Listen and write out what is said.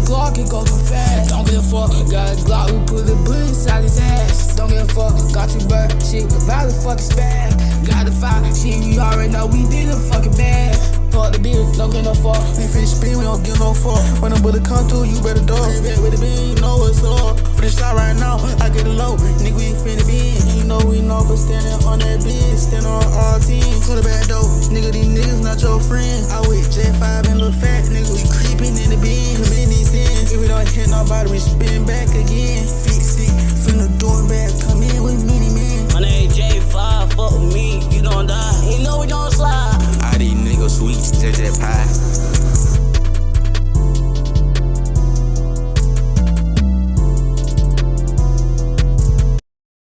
Glock, it go too fast. Don't give a fuck, got a Glock, we put the bullet inside his ass. Don't give a fuck, got two bird, shit, about to fucking spaz. Got the fire, shit, you already know we did a fucking bad. Fuck the bitch, don't get no fuck. We finish spin, we don't give no fuck. When the bullet come through, you better dog. With the bean, you know what's up. For the shot right now, I get it low. Nigga, we finna be in. You know we know for standing on that bitch. Standing on our team. To the back door. Nigga, these niggas not your friends. I with J5 and Lil Fat. Nigga, we creeping in the bin. Committing these sins. If we don't hit nobody, we spin back again. Fix it, finna do it back. Come in with mini man. On that J5, fuck with me, you gon' die. You know we gon' slide. All these niggas sweet, just pie.